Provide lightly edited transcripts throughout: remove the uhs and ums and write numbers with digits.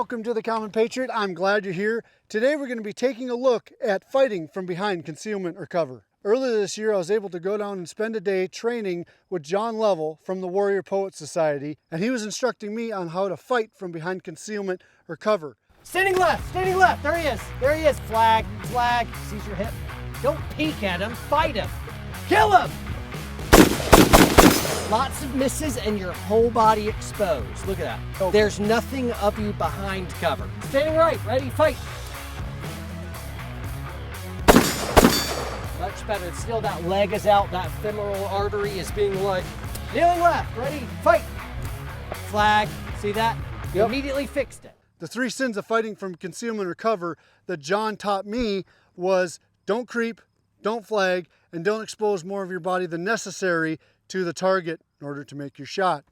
Welcome to the Common Patriot. I'm glad you're here. Today we're going to be taking a look at fighting from behind concealment or cover. Earlier this year I was able to go down and spend a day training with John Lovell from the Warrior Poet Society, and he was instructing me on how to fight from behind concealment or cover. Standing left, there he is, flag, sees your hip. Don't peek at him, fight him, kill him! Lots of misses and your whole body exposed. Look at that. Okay. There's nothing of you behind cover. Standing right, ready, fight. Much better. Still that leg is out, that femoral artery is being like, kneeling left, ready, fight. Flag, see that? Yep. Immediately fixed it. The three sins of fighting from concealment or cover that John taught me was don't creep, don't flag, and don't expose more of your body than necessary to the target in order to make your shot.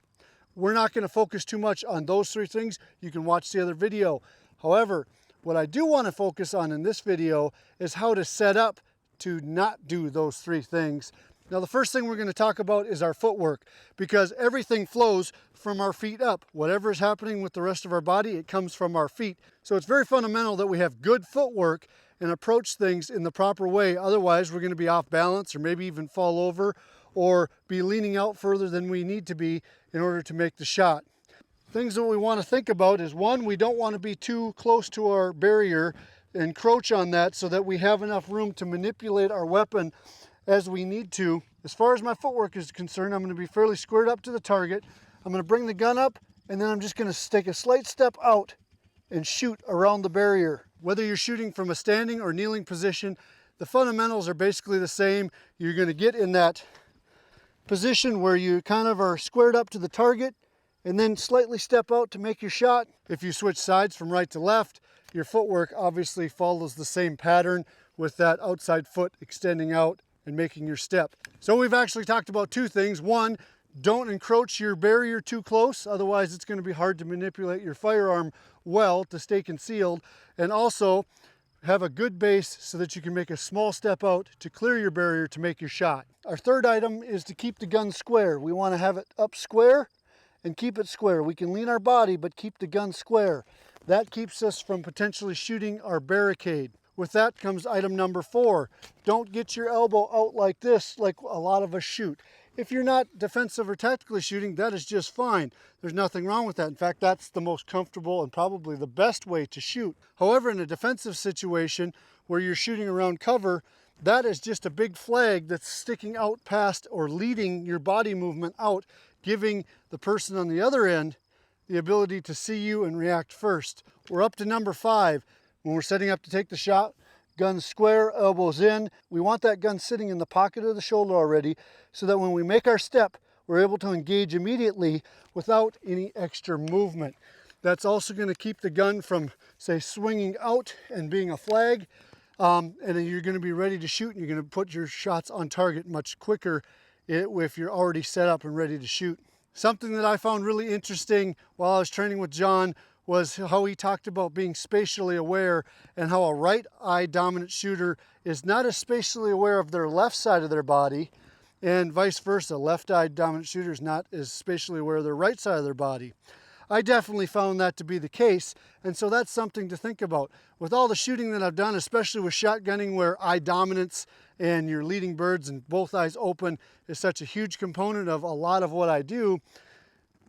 We're not going to focus too much on those three things. You can watch the other video. However, what I do want to focus on in this video is how to set up to not do those three things. Now, the first thing we're going to talk about is our footwork, because everything flows from our feet up. Whatever is happening with the rest of our body, it comes from our feet. So it's very fundamental that we have good footwork and approach things in the proper way. Otherwise, we're going to be off balance or maybe even fall over or be leaning out further than we need to be in order to make the shot. Things that we want to think about is, one, we don't want to be too close to our barrier, encroach on that so that we have enough room to manipulate our weapon as we need to. As far as my footwork is concerned, I'm going to be fairly squared up to the target. I'm going to bring the gun up, and then I'm just going to take a slight step out and shoot around the barrier. Whether you're shooting from a standing or kneeling position, the fundamentals are basically the same. You're going to get in that position where you kind of are squared up to the target and then slightly step out to make your shot. If you switch sides from right to left, your footwork obviously follows the same pattern with that outside foot extending out and making your step. So we've actually talked about two things. One, don't encroach your barrier too close, otherwise it's going to be hard to manipulate your firearm well to stay concealed. And also have a good base so that you can make a small step out to clear your barrier to make your shot. Our third item is to keep the gun square. We want to have it up square and keep it square. We can lean our body, but keep the gun square. That keeps us from potentially shooting our barricade. With that comes item number 4. Don't get your elbow out like this, like a lot of us shoot. If you're not defensive or tactically shooting, that is just fine. There's nothing wrong with that. In fact, that's the most comfortable and probably the best way to shoot. However, in a defensive situation where you're shooting around cover, that is just a big flag that's sticking out past or leading your body movement out, giving the person on the other end the ability to see you and react first. We're up to number 5. When we're setting up to take the shot, gun square, elbows in. We want that gun sitting in the pocket of the shoulder already so that when we make our step, we're able to engage immediately without any extra movement. That's also going to keep the gun from, say, swinging out and being a flag. And then you're going to be ready to shoot, and you're going to put your shots on target much quicker if you're already set up and ready to shoot. Something that I found really interesting while I was training with John was how he talked about being spatially aware, and how a right eye dominant shooter is not as spatially aware of their left side of their body, and vice versa. Left eye dominant shooter is not as spatially aware of their right side of their body. I definitely found that to be the case, and so that's something to think about. With all the shooting that I've done, especially with shotgunning where eye dominance and you're leading birds and both eyes open is such a huge component of a lot of what I do,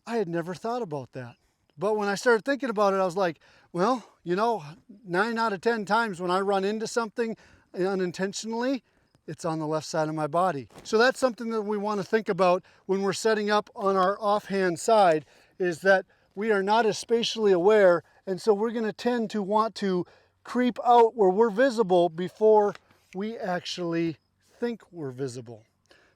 I had never thought about that. But when I started thinking about it, I was like, well, you know, 9 out of 10 times when I run into something unintentionally, it's on the left side of my body. So that's something that we want to think about when we're setting up on our offhand side, is that we are not as spatially aware, and so we're going to tend to want to creep out where we're visible before we actually think we're visible.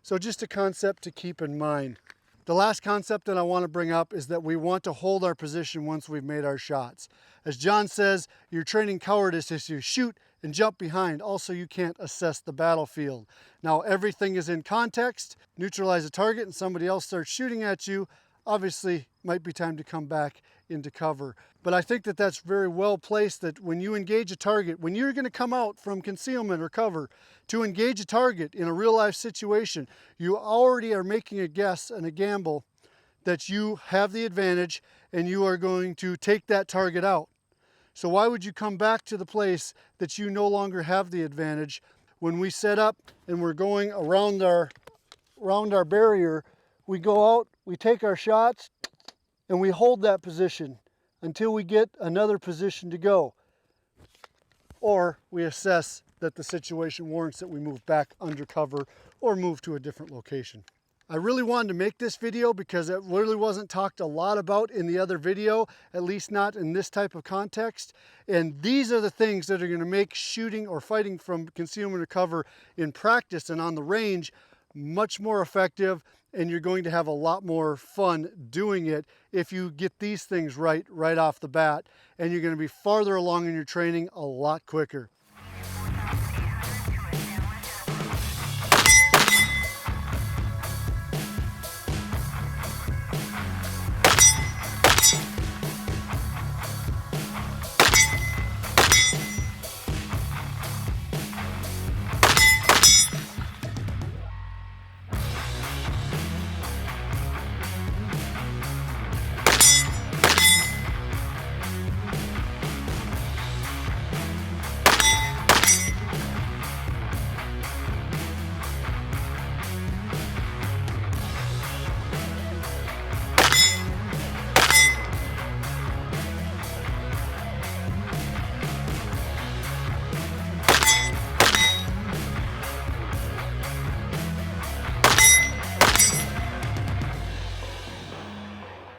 So just a concept to keep in mind. The last concept that I want to bring up is that we want to hold our position once we've made our shots. As John says, you're training cowardice as you shoot and jump behind. Also, you can't assess the battlefield. Now, everything is in context. Neutralize a target and somebody else starts shooting at you, obviously might be time to come back into cover. But I think that that's very well placed, that when you engage a target, when you're going to come out from concealment or cover to engage a target in a real life situation, you already are making a guess and a gamble that you have the advantage and you are going to take that target out. So why would you come back to the place that you no longer have the advantage? When we set up and we're going around our barrier, we go out, we take our shots, and we hold that position until we get another position to go. Or we assess that the situation warrants that we move back undercover or move to a different location. I really wanted to make this video because it really wasn't talked a lot about in the other video, at least not in this type of context. And these are the things that are going to make shooting or fighting from concealment or cover in practice and on the range much more effective, and you're going to have a lot more fun doing it if you get these things right off the bat, and you're going to be farther along in your training a lot quicker.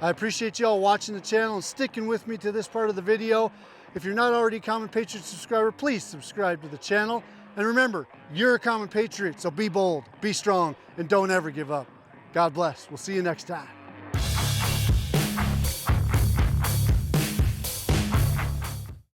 I appreciate you all watching the channel and sticking with me to this part of the video. If you're not already a Common Patriot subscriber, please subscribe to the channel. And remember, you're a Common Patriot, so be bold, be strong, and don't ever give up. God bless. We'll see you next time.